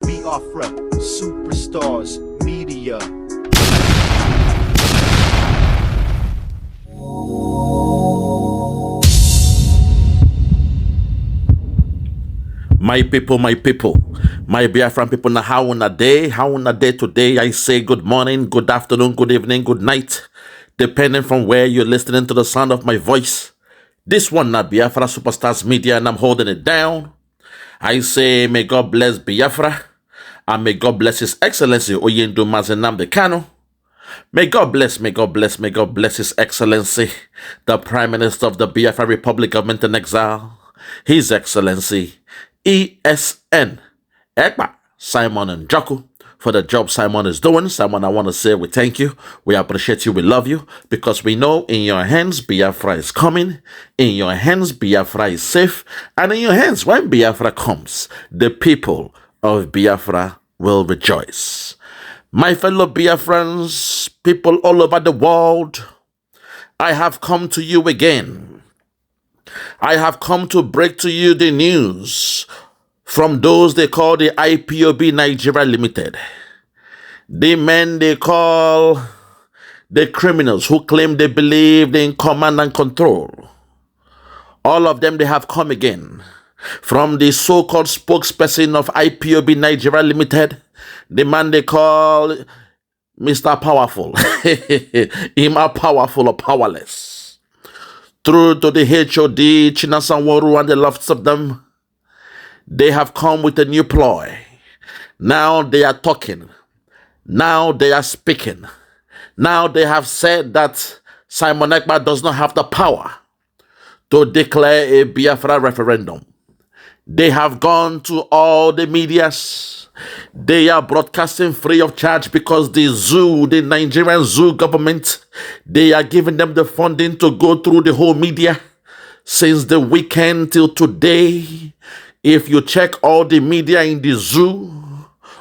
Biafra Superstars Media. My people, my Biafran people, now how on a day today? I say good morning, good afternoon, good evening, good night, depending from where you're listening to the sound of my voice. This one, not Biafra Superstars Media, and I'm holding it down. I say, may God bless Biafra, and may God bless His Excellency Oyendo Nnamdi Kanu. May God bless His Excellency, the Prime Minister of the Biafra Republic Government in Exile, His Excellency ESN Ekpa Simon and Njoku, for the job Simon is doing. Simon, I want to say we thank you, we appreciate you, we love you, because we know in your hands Biafra is coming, in your hands Biafra is safe, and in your hands when Biafra comes, the people of Biafra will rejoice. My fellow Biafrans, people all over the world, I have come to you again. I have come to break to you the news from those they call the IPOB Nigeria Limited. The men they call the criminals who claim they believed in command and control. All of them, they have come again. From the so-called spokesperson of IPOB Nigeria Limited, the man they call Mr. Powerful. Him are powerful or powerless. Through to the HOD, Chinasanwaru and the lots of them, they have come with a new ploy. Now they are talking. Now they are speaking. Now they have said that Simon Ekpa does not have the power to declare a Biafra referendum. They have gone to all the medias. They are broadcasting free of charge because the Nigerian zoo government, they are giving them the funding to go through the whole media. Since the weekend till today, if you check all the media in the zoo,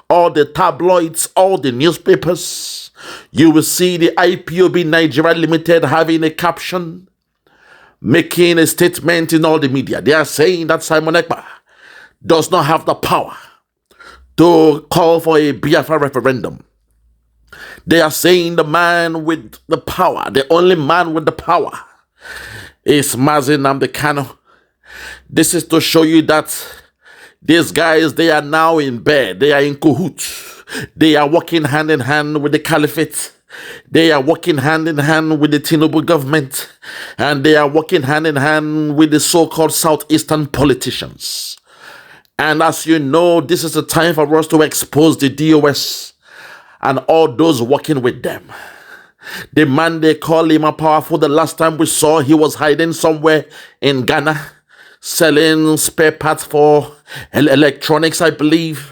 all the tabloids, all the newspapers, you will see the IPOB Nigeria Limited having a caption, making a statement in all the media. They are saying that Simon Ekpa does not have the power to call for a Biafra referendum. They are saying the man with the power, the only man with the power, is Nnamdi Kanu. This is to show you that these guys, they are now in bed. They are in cahoots. They are working hand in hand with the caliphate. They are working hand in hand with the Tinubu government. And they are working hand in hand with the so-called Southeastern politicians. And as you know, this is the time for us to expose the DOS and all those working with them. The man they call him a powerful, the last time we saw, he was hiding somewhere in Ghana, selling spare parts for electronics, I believe.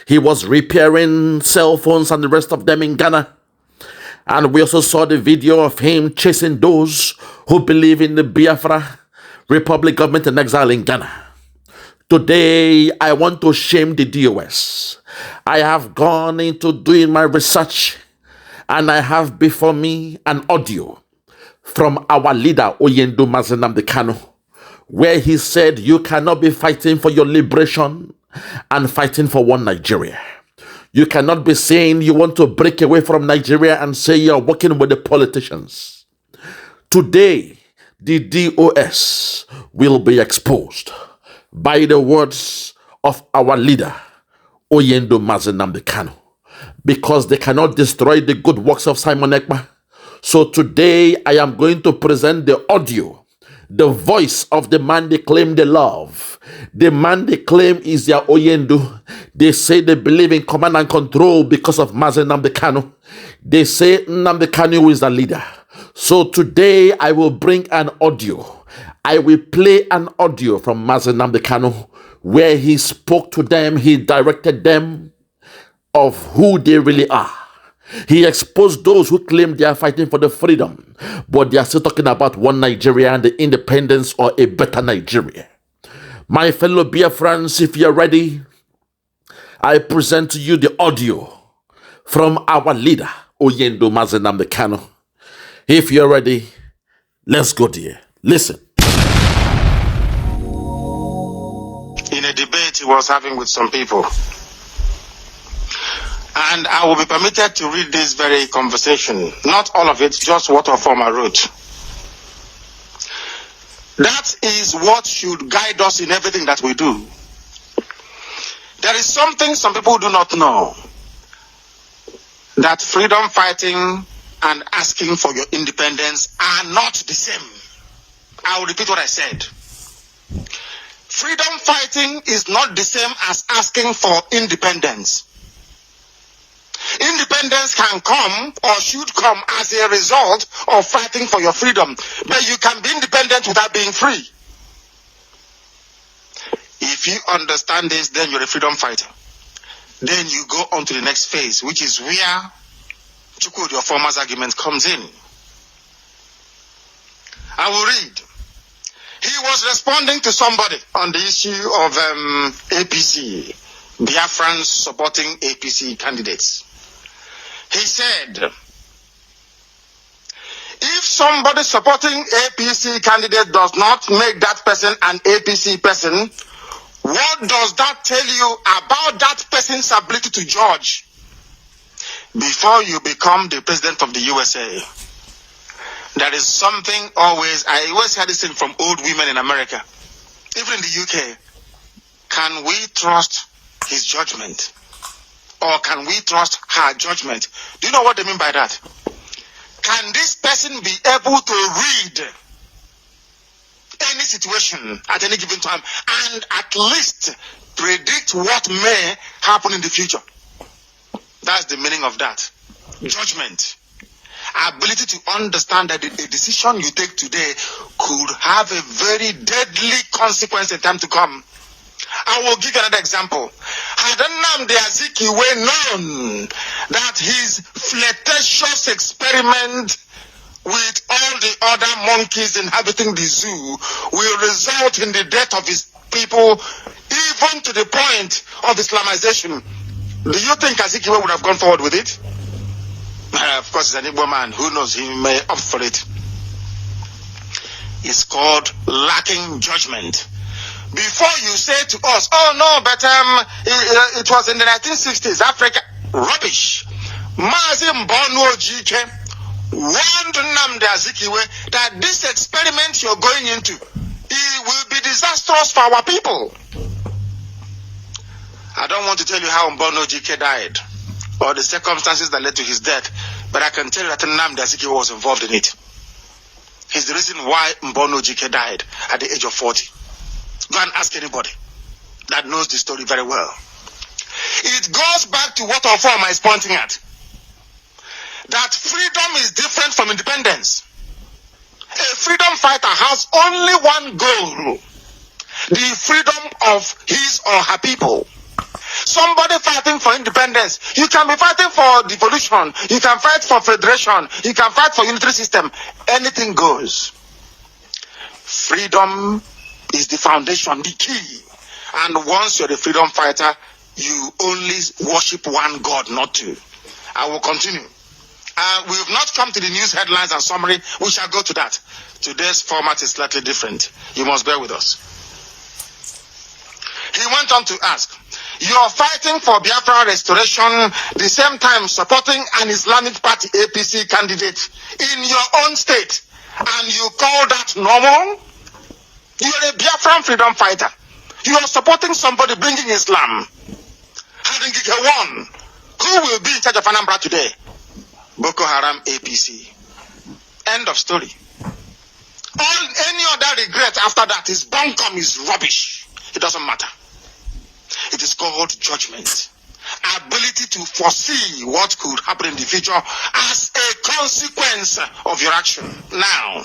He was repairing cell phones and the rest of them in Ghana. And we also saw the video of him chasing those who believe in the Biafra Republic government in exile in Ghana. Today, I want to shame the DOS. I have gone into doing my research, and I have before me an audio from our leader, Oyendo Nnamdi Kanu, where he said, you cannot be fighting for your liberation and fighting for one Nigeria. You cannot be saying you want to break away from Nigeria and say you're working with the politicians. Today, the DOS will be exposed by the words of our leader, Oyendo Nnamdi Kanu, because they cannot destroy the good works of Simon Ekpa. So today, I am going to present the audio, the voice of the man they claim they love. The man they claim is their Oyendo. They say they believe in command and control because of Nnamdi Kanu. They say Nnamdi Kanu is the leader. So today, I will bring an audio. I will play an audio from Nnamdi Kanu where he spoke to them, he directed them of who they really are. He exposed those who claim they are fighting for the freedom, but they are still talking about one Nigeria and the independence or a better Nigeria. My fellow Biafrans, if you're ready, I present to you the audio from our leader, Oyendo Nnamdi Kanu. If you're ready, let's go there. Listen. In a debate he was having with some people, And I will be permitted to read this very conversation. Not all of it, just what Ofoma wrote. That is what should guide us in everything that we do. There is something some people do not know. That freedom fighting and asking for your independence are not the same. I will repeat what I said. Freedom fighting is not the same as asking for independence. Independence can come or should come as a result of fighting for your freedom. But you can be independent without being free. If you understand this, then you're a freedom fighter. Then you go on to the next phase, which is where Chukwudi Ofoma's argument comes in. I will read. He was responding to somebody on the issue of APC, Biafrans supporting APC candidates. He said, if somebody supporting APC candidate does not make that person an APC person, what does that tell you about that person's ability to judge before you become the president of the USA? There is something I always hear this thing from old women in America, even in the UK. Can we trust his judgment? Or can we trust her judgment? Do you know what they mean by that? Can this person be able to read any situation at any given time and at least predict what may happen in the future? That's the meaning of that. Judgment. Ability to understand that a decision you take today could have a very deadly consequence in time to come. I will give you another example. Had Nnamdi Kanu known that his flirtatious experiment with all the other monkeys inhabiting the zoo will result in the death of his people, even to the point of Islamization, do you think Azikiwe would have gone forward with it? Of course, he's an Igbo man. Who knows? He may opt for it. It's called lacking judgment. Before you say to us, oh no, but it was in the 1960s, Africa. Rubbish. Mazi Mbono Ojike warned Nnamdi Azikiwe that this experiment you're going into, it will be disastrous for our people. I don't want to tell you how Mbono Ojike died or the circumstances that led to his death, but I can tell you that Nnamdi Azikiwe was involved in it. He's the reason why Mbono Ojike died at the age of 40. Go and ask anybody that knows the story very well. It goes back to what Ofoma is pointing at. That freedom is different from independence. A freedom fighter has only one goal: the freedom of his or her people. Somebody fighting for independence, you can be fighting for devolution, you can fight for federation, you can fight for unitary system. Anything goes. Freedom is the foundation, the key. And once you're a freedom fighter, you only worship one God, not two. I will continue. We have not come to the news headlines and summary. We shall go to that. Today's format is slightly different. You must bear with us. He went on to ask, you are fighting for Biafra restoration, the same time supporting an Islamic party APC candidate in your own state, and you call that normal? You are a Biafran freedom fighter. You are supporting somebody bringing Islam. Having one, who will be in charge of Anambra today? Boko Haram APC. End of story. Any other regret after that is bunkum, is rubbish. It doesn't matter. It is called judgment. Ability to foresee what could happen in the future as a consequence of your action. Now,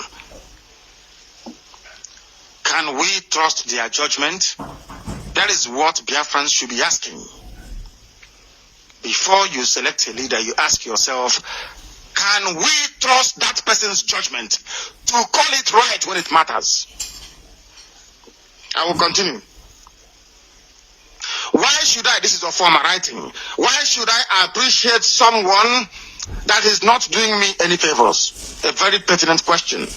can we trust their judgment? That is what Biafrans should be asking. Before you select a leader, you ask yourself, can we trust that person's judgment to call it right when it matters? I will continue. Why should I, this is a former writing, why should I appreciate someone that is not doing me any favors? A very pertinent question.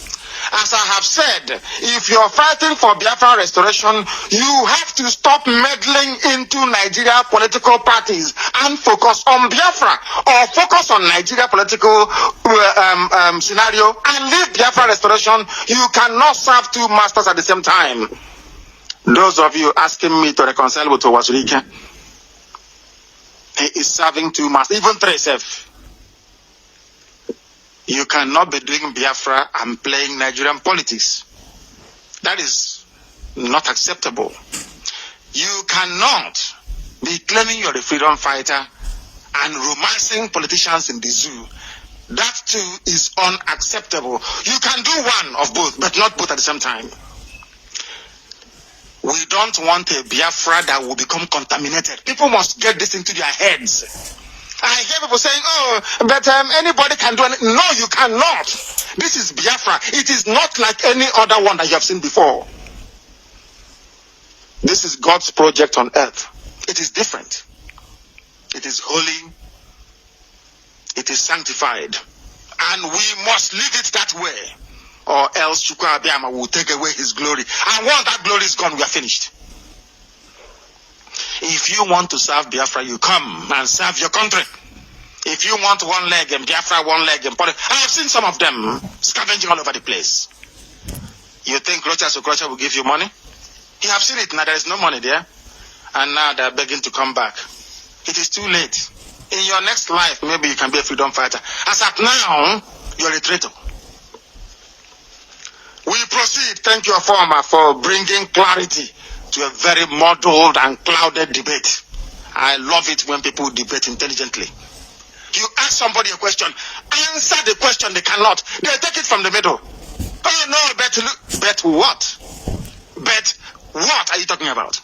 As I have said, if you're fighting for Biafra restoration, you have to stop meddling into Nigeria political parties and focus on Biafra, or focus on Nigeria political scenario and leave Biafra restoration. You cannot serve two masters at the same time. Those of you asking me to reconcile with Owazurike, he is serving two masters, even three self. You cannot be doing Biafra and playing Nigerian politics. That is not acceptable. You cannot be claiming you're a freedom fighter and romancing politicians in the zoo. That too is unacceptable. You can do one of both, but not both at the same time. We don't want a Biafra that will become contaminated. People must get this into their heads. I hear people saying, oh, but anybody can do it. No, you cannot. This is Biafra. It is not like any other one that you have seen before. This is God's project on earth. It is different. It is holy. It is sanctified. And we must leave it that way, or else Chukwu Abiyama will take away his glory. And once that glory is gone, we are finished. If you want to serve Biafra, you come and serve your country. If you want one leg in Biafra, one leg in Port, I have seen some of them scavenging all over the place. You think Rocha Sokrocha will give you money? You have seen it now. There is no money there, and now they are begging to come back. It is too late. In your next life, maybe you can be a freedom fighter. As at now, you are a traitor. We proceed. Thank you, Former, for bringing clarity to a very muddled and clouded debate. I love it when people debate intelligently. You ask somebody a question, answer the question they cannot. They take it from the middle. Oh no, bet what? Bet what are you talking about?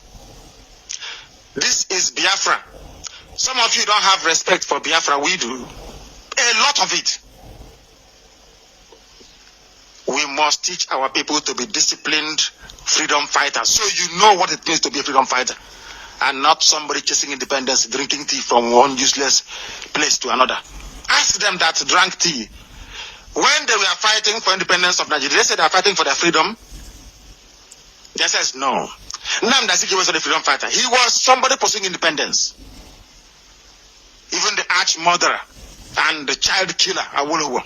This is Biafra. Some of you don't have respect for Biafra. We do. A lot of it. We must teach our people to be disciplined freedom fighters, so you know what it means to be a freedom fighter, and not somebody chasing independence, drinking tea from one useless place to another. Ask them that drank tea. When they were fighting for independence of Nigeria, they said they are fighting for their freedom. They said no. Nnamdi Kanu was not a freedom fighter. He was somebody pursuing independence. Even the arch murderer and the child killer, Awolowo,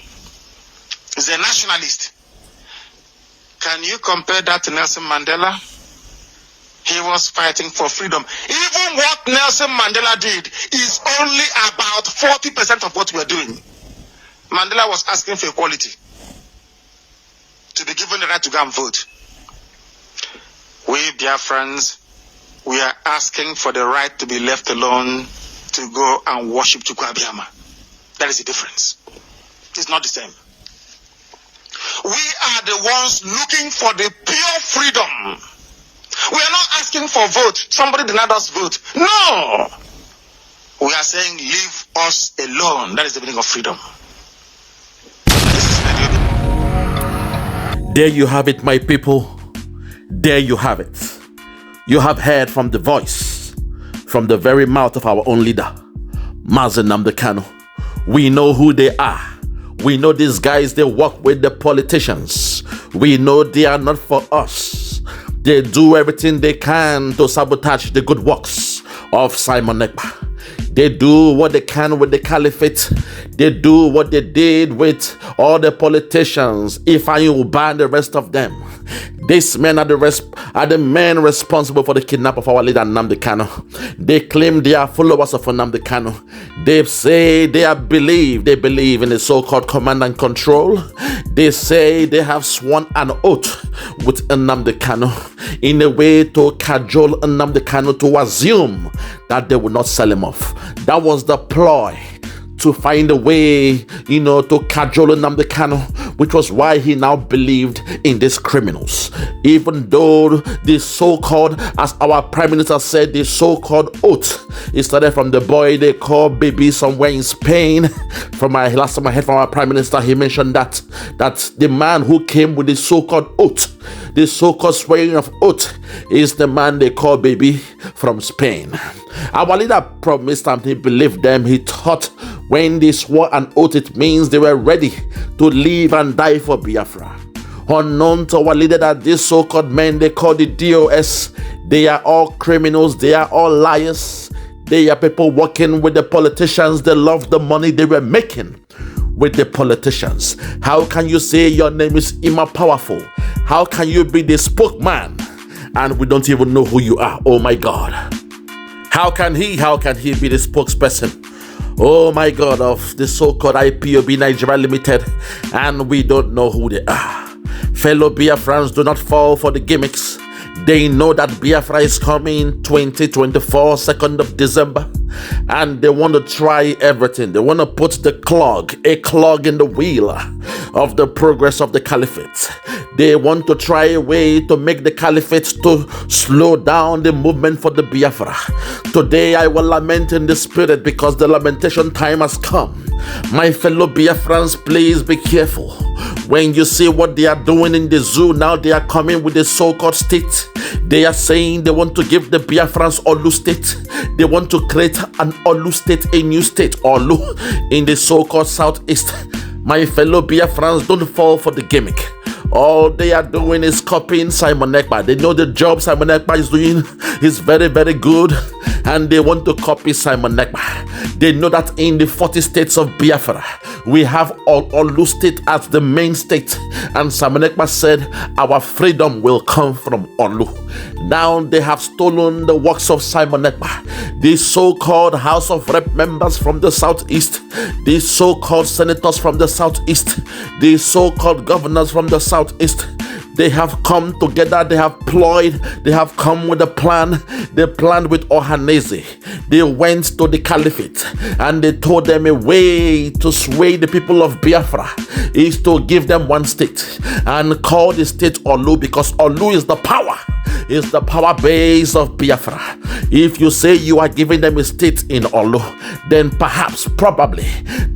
is a nationalist. Can you compare that to Nelson Mandela? He was fighting for freedom. Even what Nelson Mandela did is only about 40% of what we are doing. Mandela was asking for equality, to be given the right to go and vote. We Biafrans, we are asking for the right to be left alone to go and worship Chukwu Abiyama. That is the difference. It's not the same. We are the ones looking for the pure freedom. We are not asking for vote. Somebody denied us vote. No. We are saying leave us alone. That is the meaning of freedom. There you have it, my people. There you have it. You have heard from the voice, from the very mouth of our own leader, Nnamdi Kanu. We know who they are. We know these guys, they work with the politicians. We know they are not for us. They do everything they can to sabotage the good works of Simon Ekpa. They do what they can with the caliphate. They do what they did with all the politicians, Ifeanyi and the rest of them. These men are the men responsible for the kidnap of our leader Nnamdi Kanu. They claim they are followers of Nnamdi Kanu. They say they believe in the so-called command and control. They say they have sworn an oath with Nnamdi Kanu in a way to cajole Nnamdi Kanu to assume that they will not sell him off. That was the ploy, to find a way, to cajole Nnamdi Kanu, which was why he now believed in these criminals. Even though the so-called, as our Prime Minister said, the so-called oath, it started from the boy they call baby somewhere in Spain. From my last time I heard from our Prime Minister, he mentioned that the man who came with the so-called oath, the so-called swearing of oath, is the man they call baby from Spain. Our leader promised and he believed them. He thought when they swore an oath, it means they were ready to live and die for Biafra. unknown to our leader, that these so-called men they call the DOS, they are all criminals, they are all liars. They are people working with the politicians. They love the money they were making with the politicians. How can you say your name is Ima Powerful? How can you be the spokesman and we don't even know who you are? Oh my God. How can he be the spokesperson? Oh my God, of the so-called IPOB Nigeria Limited, and we don't know who they are. Fellow Biafrans, do not fall for the gimmicks. They know that Biafra is coming 2024, 2nd of December, and they want to try everything. They want to put a clog in the wheel of the progress of the caliphate. They want to try a way to make the caliphate to slow down the movement for the Biafra. Today I will lament in the spirit because the lamentation time has come. My fellow Biafrans, please be careful. When you see what they are doing in the zoo, now they are coming with the so-called state. They are saying they want to give the Biafrans Olu state. They want to create an Olu state, a new state, Olu, in the so-called southeast. My fellow Biafrans, don't fall for the gimmick. All they are doing is copying Simon Ekpa. They know the job Simon Ekpa is doing is very, very good, and they want to copy Simon Ekpa. They know that in the 40 states of Biafra, we have Olu state as the main state, and Simon Ekpa said our freedom will come from Olu. Now they have stolen the works of Simon Ekpa. These so-called House of Rep members from the southeast, these so-called senators from the southeast, these so-called governors from the southeast, they have come together, they have ployed, they have come with a plan. They planned with Ohaneze. They went to the caliphate and they told them a way to sway the people of Biafra is to give them one state and call the state Olu, because Olu is the power. Is the power base of Biafra. If you say you are giving them a state in Olu, then perhaps, probably,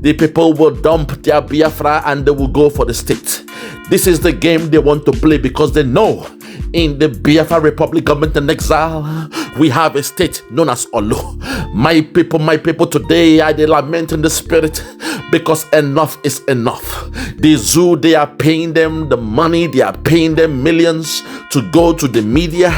the people will dump their Biafra and they will go for the state. This is the game they want to play because they know in the Biafra Republic government in exile, we have a state known as Olu. My people, today I lament in the spirit because enough is enough. The zoo, they are paying them the money, they are paying them millions to go to the media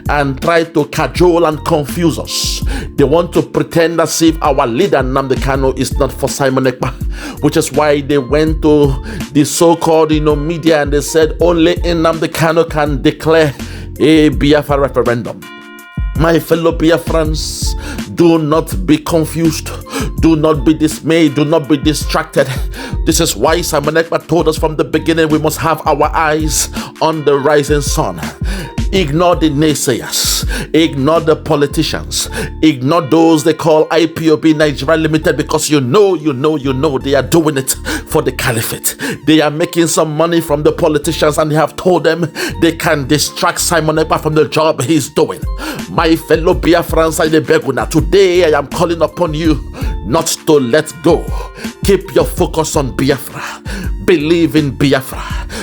and try to cajole and confuse us. They want to pretend as if our leader Nnamdi Kanu is not for Simon Ekpa, which is why they went to the so-called media and they said only Nnamdi Kanu can declare a Biafra referendum. My fellow Biafrans, do not be confused, do not be dismayed, do not be distracted. This is why Simon Ekpa told us from the beginning we must have our eyes on the rising sun. Ignore the naysayers, ignore the politicians, ignore those they call IPOB Nigeria Limited, because you know they are doing it for the caliphate. They are making some money from the politicians and they have told them they can distract Simon Ekpa from the job he's doing. My fellow Biafrans, today I am calling upon you not to let go. Keep your focus on Biafra. Believe in Biafra.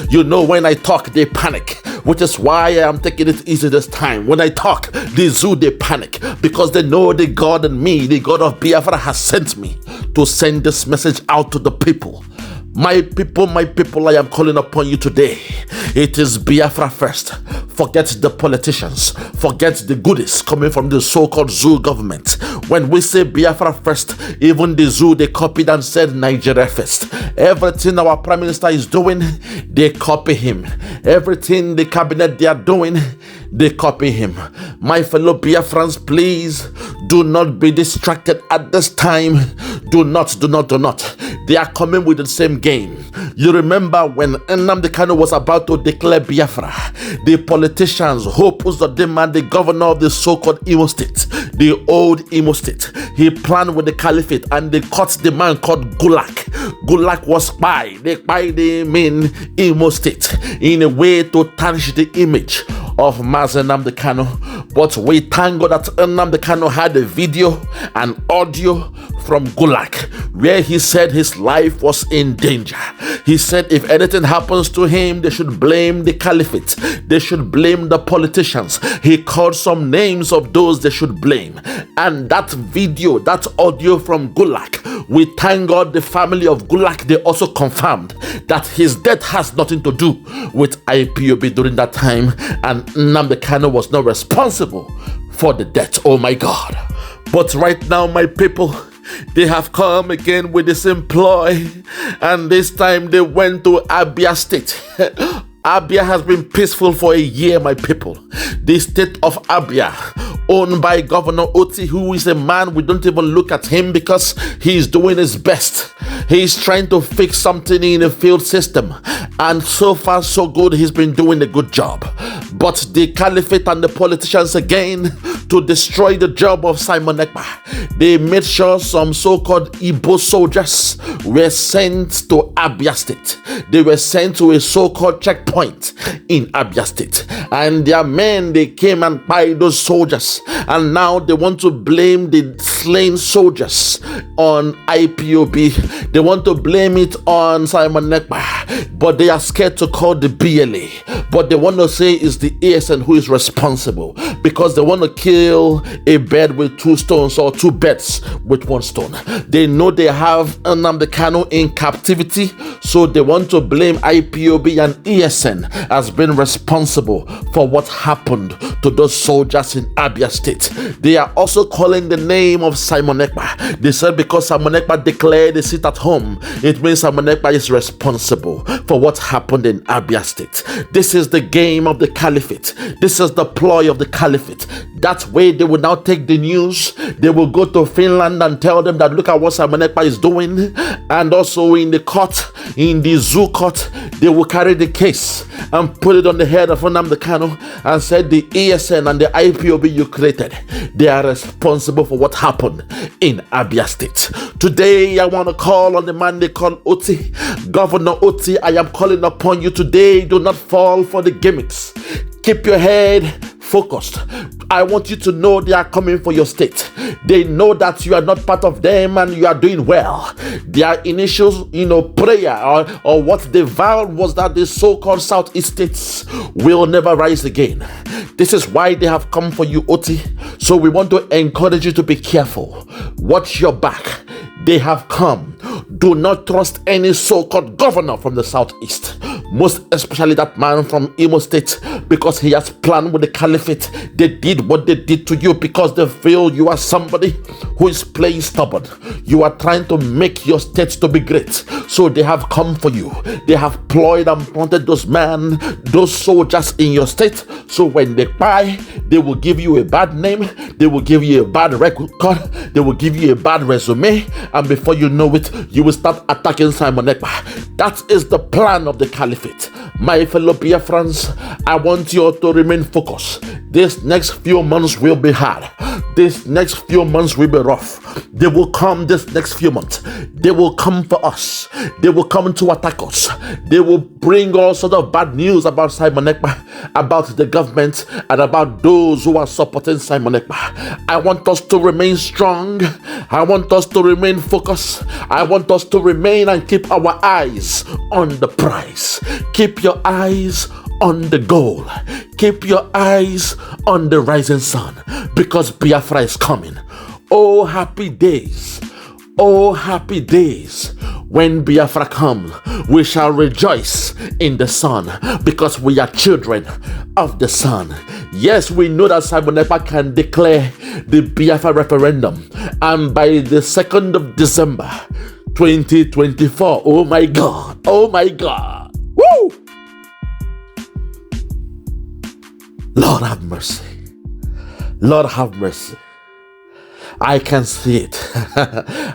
You know, when I talk, they panic, which is why I am taking it easy this time. When I talk, the zoo, they panic because they know the God in me, the God of Biafra, has sent me to send this message out to the people. My people, I am calling upon you today. It is Biafra first. Forget the politicians. Forget the goodies coming from the so-called zoo government. When we say Biafra first, even the zoo, they copied and said Nigeria first. Everything our prime minister is doing, they copy him. Everything the cabinet they are doing, they copy him. My fellow Biafrans, please do not be distracted at this time. Do not. They are coming with the same game. You remember when Nnamdi Kanu was about to declare Biafra, the politicians, Hope Uzodinma, the governor of the so-called Imo State, the old Imo State, he planned with the caliphate and they caught the man called Gulak. Gulak was spy. They spied him in Imo State in a way to tarnish the image of Nnamdi Kanu. But we thank God that Nnamdi Kanu had a video and audio from Gulag, where he said his life was in danger. He said if anything happens to him, they should blame the caliphate. They should blame the politicians. He called some names of those they should blame. And that video, that audio from Gulag, we thank God the family of Gulag, they also confirmed that his death has nothing to do with IPOB during that time, and Nnamdi Kanu was not responsible for the death. Oh my God. But right now, my people, they have come again with this employ, and this time they went to Abia State. Abia has been peaceful for a year, my people. The state of Abia, owned by Governor Oti, who is a man, we don't even look at him because he's doing his best. He's trying to fix something in the field system, and so far so good, he's been doing a good job. But the caliphate and the politicians again, to destroy the job of Simon Ekpa, they made sure some so-called Igbo soldiers were sent to Abia State. They were sent to a so-called checkpoint in Abia State, and their men, they came and pied those soldiers, and now they want to blame the slain soldiers on IPOB. They want to blame it on Simon Ekpa, but they are scared to call the BLA. But they want to say it's the ASN who is responsible, because they want to kill a bird with two stones, or two birds with one stone. They know they have Nnamdi Kanu in captivity, so they want to blame IPOB and ASN as being responsible for what happened to those soldiers in Abia State. They are also calling the name of Simon Ekpa. They said because Simon Ekpa declared a sit at home, it means Simon Ekpa is responsible for what happened in Abia State. This is the game of the caliphate. This is the ploy of the caliphate. That way they will now take the news. They will go to Finland and tell them that look at what Simon Ekpa is doing. And also in the court, in the zoo court, they will carry the case and put it on the head of Nnamdi Kanu and said the ASN and the IPOB you created, they are responsible for what happened in Abia State. Today I want to call on the man they call Oti. Governor Oti, I am calling upon you today. Do not fall for the gimmicks. Keep your head focused. I want you to know they are coming for your state. They know that you are not part of them and you are doing well. Their initial, prayer or what they vowed was that the so-called Southeast states will never rise again. This is why they have come for you, Oti. So we want to encourage you to be careful. Watch your back. They have come. Do not trust any so-called governor from the Southeast, most especially that man from Imo State, because he has planned with the caliphate. They did what they did to you because they feel you are somebody who is playing stubborn. You are trying to make your state to be great. So they have come for you. They have ployed and planted those soldiers in your state. So when they buy, they will give you a bad name. They will give you a bad record. They will give you a bad resume. And before you know it, you will start attacking Simon Ekpa. That is the plan of the caliphate. My fellow Biafrans, I want you all to remain focused. This next few months will be hard. This next few months will be rough. They will come this next few months. They will come for us. They will come to attack us. They will bring all sorts of bad news about Simon Ekpa, about the government, and about those who are supporting Simon Ekpa. I want us to remain strong. I want us to remain focused. I want us to remain and keep our eyes on the prize. Keep your eyes on the goal. Keep your eyes on the rising sun, because Biafra is coming. Oh, happy days. Oh, happy days. When Biafra comes, we shall rejoice in the sun, because we are children of the sun. Yes, we know that Simon Ekpa can declare the Biafra Referendum, and by the 2nd of December 2024, oh my God, oh my God, woo! Lord have mercy. Lord have mercy. I can see it.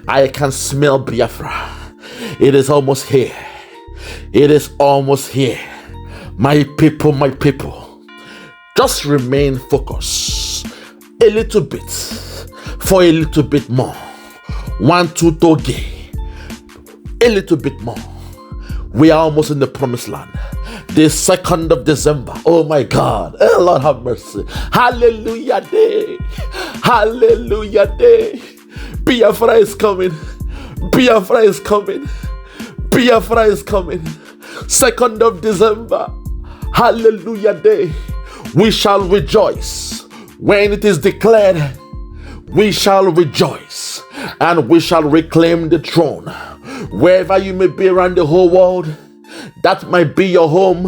I can smell Biafra. It is almost here. It is almost here. My people, just remain focused a little bit, for a little bit more. 1, 2, toge. A little bit more. We are almost in the promised land. The 2nd of December. Oh my God. Lord have mercy. Hallelujah day. Hallelujah day. Biafra is coming. Biafra is coming. Biafra is coming. 2nd of December. Hallelujah day. We shall rejoice. When it is declared, we shall rejoice and we shall reclaim the throne. Wherever you may be around the whole world, that might be your home,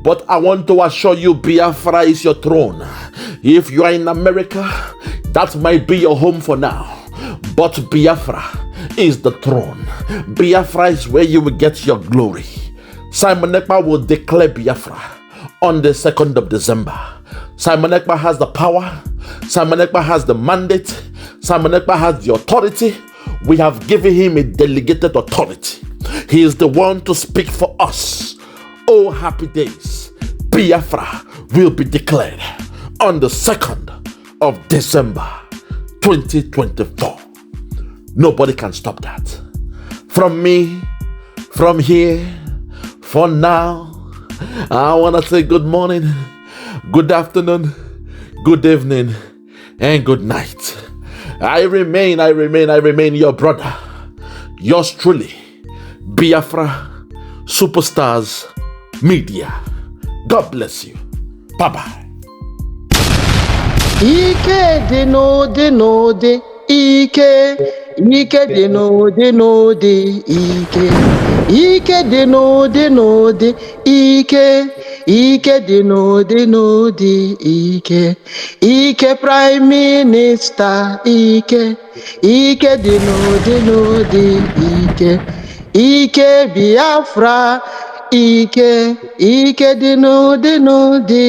but I want to assure you Biafra is your throne. If you are in America, that might be your home for now, but Biafra is the throne. Biafra is where you will get your glory. Simon Ekpa will declare Biafra on the 2nd of December. Simon Ekpa has the power. Simon Ekpa has the mandate. Simon Ekpa has the authority. We have given him a delegated authority. He is the one to speak for us. Oh, happy days. Biafra will be declared on the 2nd of December 2024. Nobody can stop that. From me, from here, for now, I want to say good morning, good afternoon, good evening, and good night. I remain your brother, yours truly, Biafra Superstars Media. God bless you. Bye-bye. Ike dị n'ụdị n'ụdị ike dị n'ụdị n'ụdị ike dị n'ụdị n'ụdị ike dị n'ụdị n'ụdị ike Prime Minister ike dị n'ụdị n'ụdị ike Biafra ike dị n'ụdị n'ụdị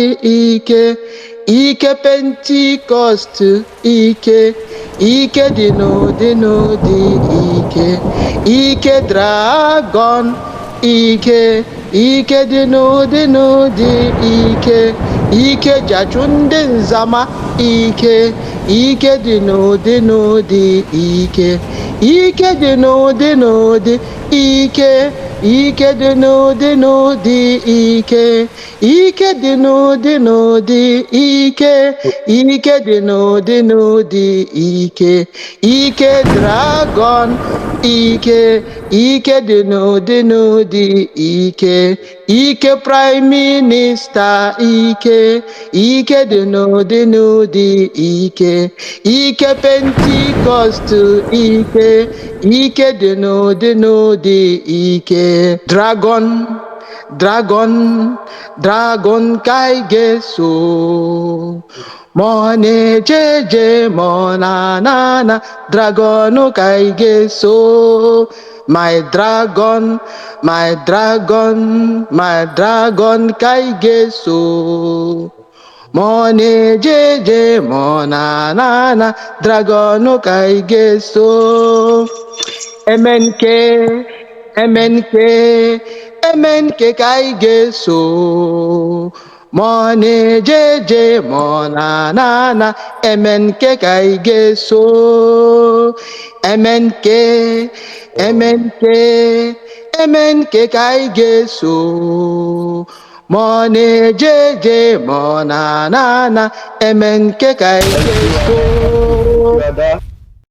ike Pentecost ike dị n'ụdị n'ụdị ike Dragon ike dị n'ụdị n'ụdị ike Jachụ ndị Nzama ike dị n'ụdị n'ụdị ike dị n'ụdị n'ụdị ike dị n'ụdị n'ụdị ike dị n'ụdị n'ụdị ike dị n'ụdị n'ụdị ike Dragon ike dị n'ụdị n'ụdị ike Prime Minister ike dị n'ụdị n'ụdị ike Pentecost ike dị n'ụdị n'ụdị Dragon ka anyị ga-eso ma ọ na-eje ma ọ na-ana Dragon ka anyị ga-eso. My dragon ka anyị ga-eso ma ọ na-eje ma ọ na-ana Dragon ka anyị ga-eso. MNK ka anyị ga-eso ma ọ na-eje ma ọ na-ana MNK ka anyị ga-eso. MNK ka anyị ga-eso ma ọ na-eje ma ọ na-ana MNK ka anyị ga-eso.